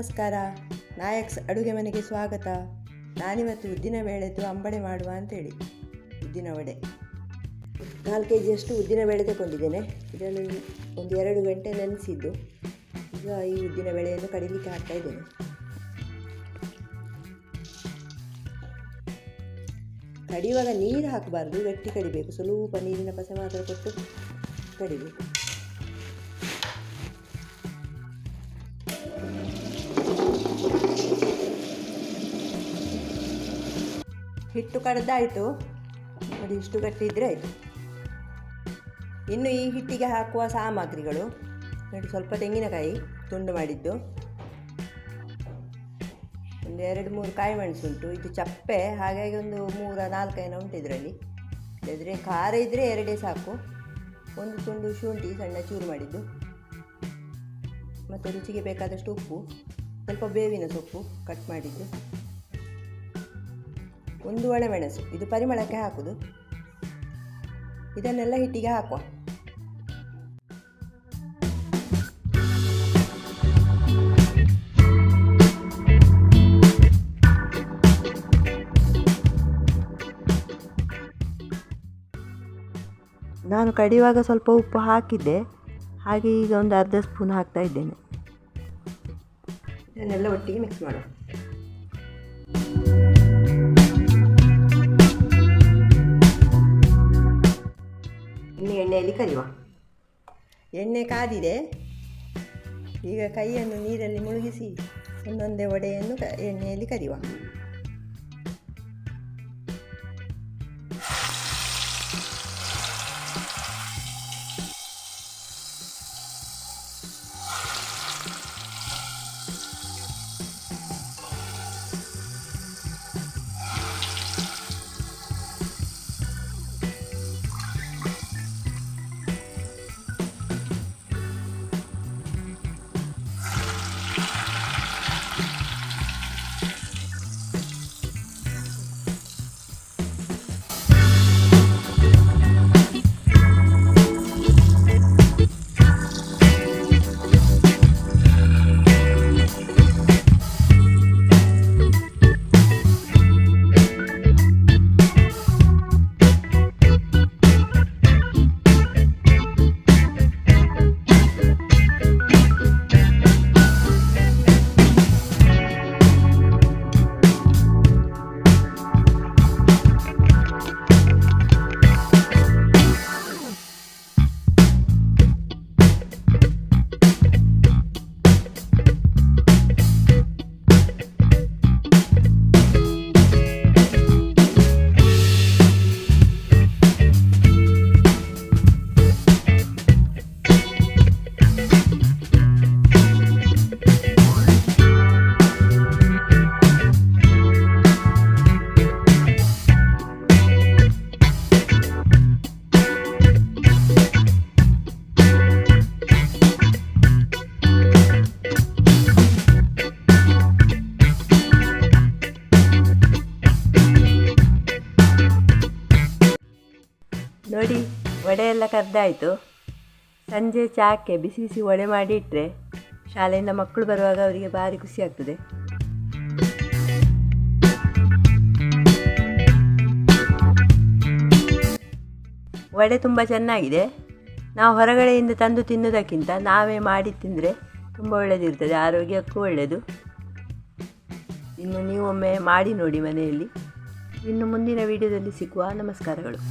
ನಮಸ್ಕಾರ. ನಾಯಕ್ಸ್ ಅಡುಗೆ ಮನೆಗೆ ಸ್ವಾಗತ. ನಾನಿವತ್ತು ಉದ್ದಿನ ಬೇಳೆದು ಅಂಬಡೆ ಮಾಡುವ ಅಂತೇಳಿ ಉದ್ದಿನ ವಡೆ 4 kg ಉದ್ದಿನ ಬೇಳೆ ತಗೊಂಡಿದ್ದೇನೆ. ಇದನ್ನು ಒಂದು 2 ಗಂಟೆ ನೆನೆಸಿದ್ದು. ಈಗ ಈ ಉದ್ದಿನ ಬೇಳೆಯನ್ನು ಕಡಿಲಿಕ್ಕೆ ಹಾಕ್ತಾ ಇದ್ದೇನೆ. ಕಡಿಯುವಾಗ ನೀರು ಹಾಕಬಾರ್ದು, ಗಟ್ಟಿ ಕಡಿಬೇಕು. ಸ್ವಲ್ಪ ನೀರಿನ ಪಸೆ ಮಾತ್ರ ಕೊಟ್ಟು ಕಡಿಬೇಕು. ಹಿಟ್ಟು ಕಡ್ದಾಯಿತು ನೋಡಿ, ಇಷ್ಟು ಗಟ್ಟಿ ಇದ್ದರೆ ಆಯಿತು. ಇನ್ನು ಈ ಹಿಟ್ಟಿಗೆ ಹಾಕುವ ಸಾಮಗ್ರಿಗಳು ನೋಡಿ, ಸ್ವಲ್ಪ ತೆಂಗಿನಕಾಯಿ ತುಂಡು ಮಾಡಿದ್ದು, ಒಂದು 2-3 ಕಾಯಿ ಮೆಣಸು ಉಂಟು. ಇದು ಚಪ್ಪೆ, ಹಾಗಾಗಿ ಒಂದು 3-4 ಉಂಟು ಇದರಲ್ಲಿ. ಇಲ್ಲದ್ರೆ ಖಾರ ಇದ್ದರೆ 2 ಸಾಕು. ಒಂದು ತುಂಡು ಶುಂಠಿ ಸಣ್ಣ ಚೂರು ಮಾಡಿದ್ದು, ಮತ್ತು ರುಚಿಗೆ ಬೇಕಾದಷ್ಟು ಉಪ್ಪು, ಸ್ವಲ್ಪ ಬೇವಿನ ಸೊಪ್ಪು ಕಟ್ ಮಾಡಿದ್ದು, ಒಂದು ಒಣಮೆಣಸು, ಇದು ಪರಿಮಳಕ್ಕೆ ಹಾಕುದು. ಇದನ್ನೆಲ್ಲ ಹಿಟ್ಟಿಗೆ ಹಾಕುವ. ನಾನು ಕಡಿಯುವಾಗ ಸ್ವಲ್ಪ ಉಪ್ಪು ಹಾಕಿದ್ದೆ, ಹಾಗೆ ಈಗ ಒಂದು ಅರ್ಧ ಸ್ಪೂನ್ ಹಾಕ್ತಾ ಇದ್ದೇನೆ. ಇದನ್ನೆಲ್ಲ ಒಟ್ಟಿಗೆ ಮಿಕ್ಸ್ ಮಾಡುವ. ಎಣ್ಣೆಯಲ್ಲಿ ಕರಿಯುವ. ಎಣ್ಣೆ ಕಾದಿದೆ. ಈಗ ಕೈಯನ್ನು ನೀರಲ್ಲಿ ಮುಳುಗಿಸಿ ಒಂದೊಂದೇ ವಡೆಯನ್ನು ಎಣ್ಣೆಯಲ್ಲಿ ಕರಿಯುವ. ನೋಡಿ, ವಡೆ ಎಲ್ಲ ಕರೆದಾಯಿತು. ಸಂಜೆ ಚಾಕ್ಕೆ ಬಿಸಿ ಬಿಸಿ ವಡೆ ಮಾಡಿ ಇಟ್ಟರೆ ಶಾಲೆಯಿಂದ ಮಕ್ಕಳು ಬರುವಾಗ ಅವರಿಗೆ ಭಾರಿ ಖುಷಿ ಆಗ್ತದೆ. ವಡೆ ತುಂಬ ಚೆನ್ನಾಗಿದೆ. ನಾವು ಹೊರಗಡೆಯಿಂದ ತಂದು ತಿನ್ನೋದಕ್ಕಿಂತ ನಾವೇ ಮಾಡಿ ತಿಂದರೆ ತುಂಬ ಒಳ್ಳೆಯದಿರ್ತದೆ, ಆರೋಗ್ಯಕ್ಕೂ ಒಳ್ಳೆಯದು. ಇನ್ನು ನೀವು ಒಮ್ಮೆ ಮಾಡಿ ನೋಡಿ ಮನೆಯಲ್ಲಿ. ಇನ್ನು ಮುಂದಿನ ವಿಡಿಯೋದಲ್ಲಿ ಸಿಗುವ. ನಮಸ್ಕಾರಗಳು.